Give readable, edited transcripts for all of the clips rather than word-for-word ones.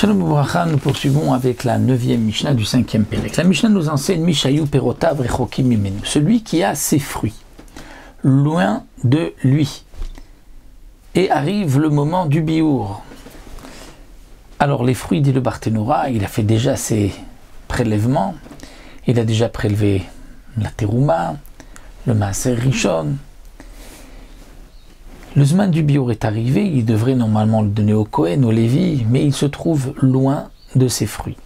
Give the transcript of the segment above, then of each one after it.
Shalom Ouvracha, nous poursuivons avec la 9e Mishnah du 5e Pérec. La Mishnah nous enseigne Mishayu Perotav Rechokim Mimenu, celui qui a ses fruits loin de lui. Et arrive le moment du biour. Alors les fruits, dit le Barthénora, il a fait déjà ses prélèvements, il a déjà prélevé la terouma, le maaser rishon. Le zman du biour est arrivé, il devrait normalement le donner au Kohen, au Lévi, mais il se trouve loin de ses fruits.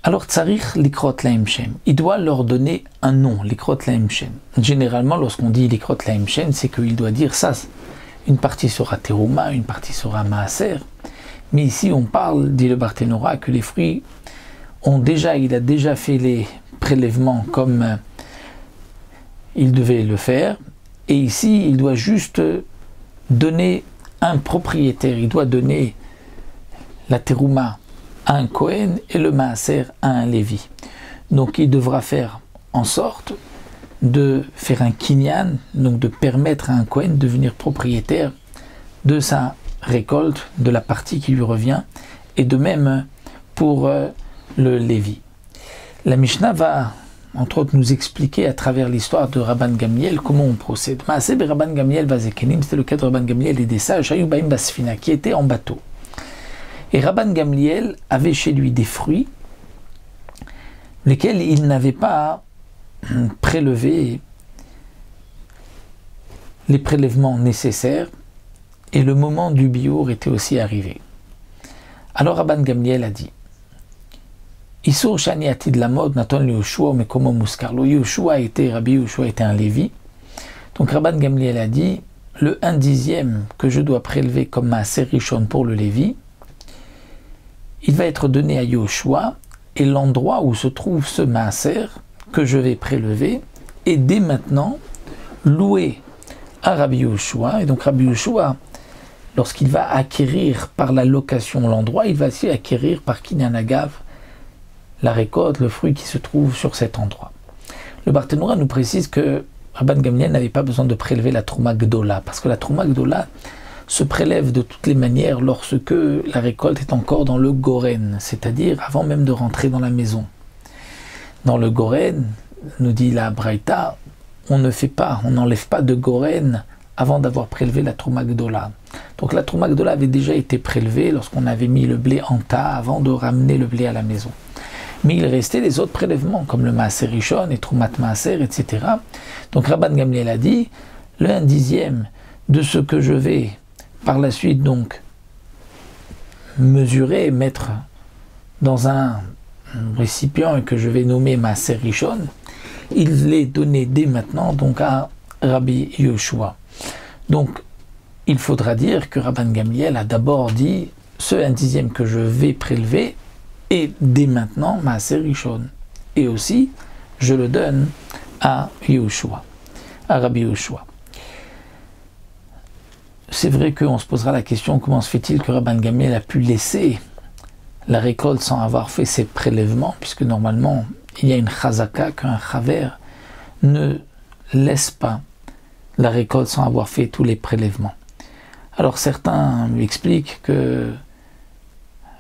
Alors tsarich likrot lahem shem, il doit leur donner un nom, likrot lahem shem. Généralement, lorsqu'on dit likrot lahem shem, c'est qu'il doit dire ça, une partie sera terouma, une partie sera maaser. Mais ici, on parle, dit le Barthénora, que les fruits il a déjà fait les prélèvements comme il devait le faire. Et ici, il doit juste donner un propriétaire, il doit donner la terouma à un Kohen et le maaser à un Lévi. Donc il devra faire en sorte de faire un kinyan, donc de permettre à un Kohen de devenir propriétaire de sa récolte, de la partie qui lui revient, et de même pour le Lévi. La Mishnah va entre autres nous expliquer à travers l'histoire de Rabban Gamliel comment on procède. Maaseh Rabban Gamliel vazekenim, c'était le cas de Rabban Gamliel et des sages, Ayubaim Basfina, qui étaient en bateau. Et Rabban Gamliel avait chez lui des fruits, lesquels il n'avait pas prélevé les prélèvements nécessaires, et le moment du biour était aussi arrivé. Alors Rabban Gamliel a dit, Isur Shani Atid Lamod Naton Yoshua Mekomo Muskarlo. Rabbi Yoshua était un Lévi. Donc Rabban Gamliel a dit, le 1/10 que je dois prélever comme maaser rishon pour le Lévi, il va être donné à Yoshua, et l'endroit où se trouve ce maaser que je vais prélever est dès maintenant loué à Rabbi Yoshua. Et donc Rabbi Yoshua, lorsqu'il va acquérir par la location l'endroit, il va aussi acquérir par Kinyan Agav la récolte, le fruit qui se trouve sur cet endroit. Le Barthénora nous précise que Rabban Gamliel n'avait pas besoin de prélever la trouma gdola, parce que la trouma gdola se prélève de toutes les manières lorsque la récolte est encore dans le goren, c'est-à-dire avant même de rentrer dans la maison. Dans le goren, nous dit la Braïta, on n'enlève pas de goren avant d'avoir prélevé la trouma gdola. Donc la trouma gdola avait déjà été prélevée lorsqu'on avait mis le blé en tas avant de ramener le blé à la maison. Mais il restait les autres prélèvements, comme le maaser rishon et troumat maaser, etc. Donc Rabban Gamliel a dit, le 1/10 de ce que je vais par la suite donc mesurer, mettre dans un récipient et que je vais nommer maaser rishon, il l'est donné dès maintenant donc à Rabbi Yoshua. Donc il faudra dire que Rabban Gamliel a d'abord dit, ce 1/10 que je vais prélever, et dès maintenant, maaser rishon. Et aussi, je le donne à Yoshua, à Rabbi Yoshua. C'est vrai qu'on se posera la question, comment se fait-il que Rabban Gamliel a pu laisser la récolte sans avoir fait ses prélèvements, puisque normalement, il y a une chazaka qu'un chaver ne laisse pas la récolte sans avoir fait tous les prélèvements. Alors certains lui expliquent que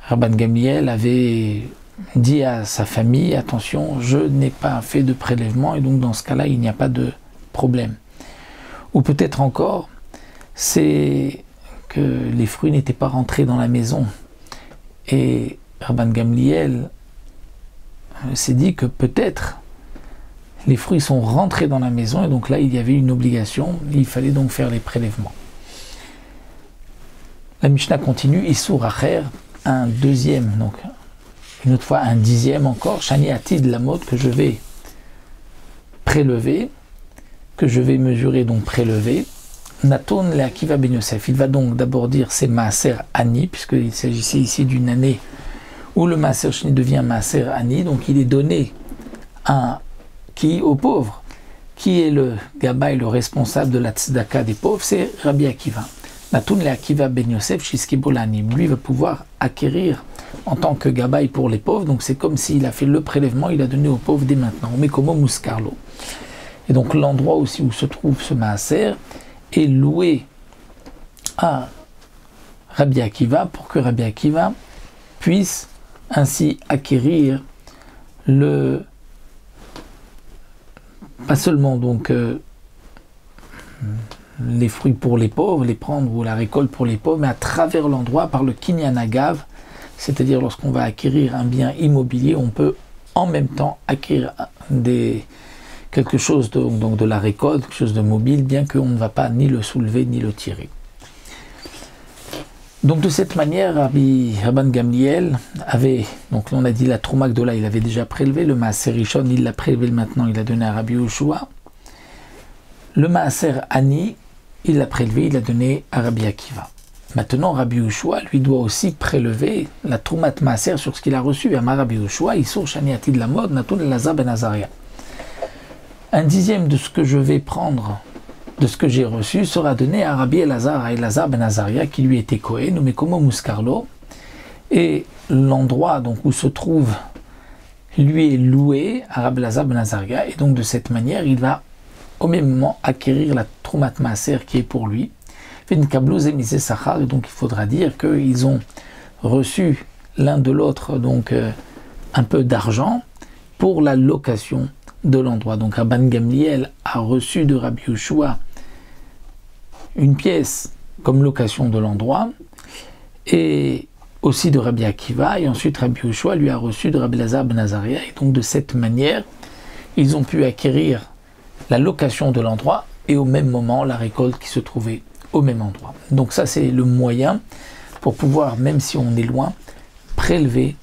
Rabban Gamliel avait dit à sa famille, attention, je n'ai pas fait de prélèvement, et donc dans ce cas-là, il n'y a pas de problème. Ou peut-être encore, c'est que les fruits n'étaient pas rentrés dans la maison. Et Rabban Gamliel s'est dit que peut-être les fruits sont rentrés dans la maison, et donc là, il y avait une obligation, il fallait donc faire les prélèvements. La Mishnah continue, Isur Acher, un deuxième, donc une autre fois un 10e encore, Shani Atid Lamod, que je vais prélever, que je vais mesurer, donc prélever, Naton le Akiva ben Yosef. Il va donc d'abord dire c'est maaser ani, puisqu'il s'agissait ici d'une année où le maaser sheni devient maaser ani, donc il est donné aux pauvres. Qui est le gabay, le responsable de la tzedaka des pauvres? C'est Rabbi Akiva. Natoun le Akiva ben Yosef Shiskibolani. Lui va pouvoir acquérir en tant que gabay pour les pauvres, donc c'est comme s'il a fait le prélèvement, il a donné aux pauvres dès maintenant. Mais comme Muskarlo. Et donc l'endroit aussi où se trouve ce maaser est loué à Rabbi Akiva pour que Rabbi Akiva puisse ainsi acquérir pas seulement donc les fruits pour les pauvres, les prendre ou la récolte pour les pauvres, mais à travers l'endroit par le kinyan agav, c'est-à-dire lorsqu'on va acquérir un bien immobilier, on peut en même temps acquérir quelque chose donc de la récolte, quelque chose de mobile, bien qu'on ne va pas ni le soulever ni le tirer. Donc de cette manière, Rabban Gamliel avait, donc on a dit la Trouma Gdola, il avait déjà prélevé, le Maaser Rishon, il l'a prélevé maintenant, il a donné à Rabbi Yehoshua. Le Maaser Ani, il l'a prélevé, il l'a donné à Rabbi Akiva. Maintenant, Rabbi Yehoshua, lui, doit aussi prélever la Troumat Maaser sur ce qu'il a reçu. Amar Rabbi Yehoshua, Isur Shani Atid Lamod, Natun Elazar ben Azaria. Un dixième de ce que je vais prendre, de ce que j'ai reçu, sera donné à Rabbi Elazar, à Elazar ben Azaria, qui lui était Kohen, nommé Komo Muskarlo. Et l'endroit donc où se trouve, lui est loué à Rabbi Elazar ben Azaria. Et donc de cette manière, il va au même moment acquérir la Troumat Maaser qui est pour lui. Donc il faudra dire qu'ils ont reçu l'un de l'autre donc un peu d'argent pour la location de l'endroit. Donc Rabban Gamliel a reçu de Rabbi Yehoshua une pièce comme location de l'endroit et aussi de Rabbi Akiva, et ensuite Rabbi Yehoshua lui a reçu de Rabbi Elazar ben Azaria, et donc de cette manière ils ont pu acquérir la location de l'endroit et au même moment la récolte qui se trouvait au même endroit. Donc ça c'est le moyen pour pouvoir, même si on est loin, prélever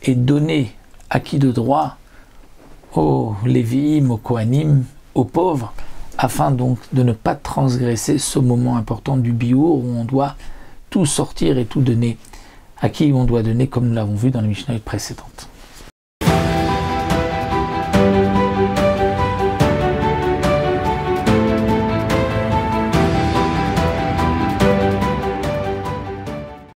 et donner acquis de droit aux Lévi'im, aux Kohanim, aux pauvres, afin donc de ne pas transgresser ce moment important du biour où on doit tout sortir et tout donner, à qui on doit donner, comme nous l'avons vu dans les Mishnayot précédentes.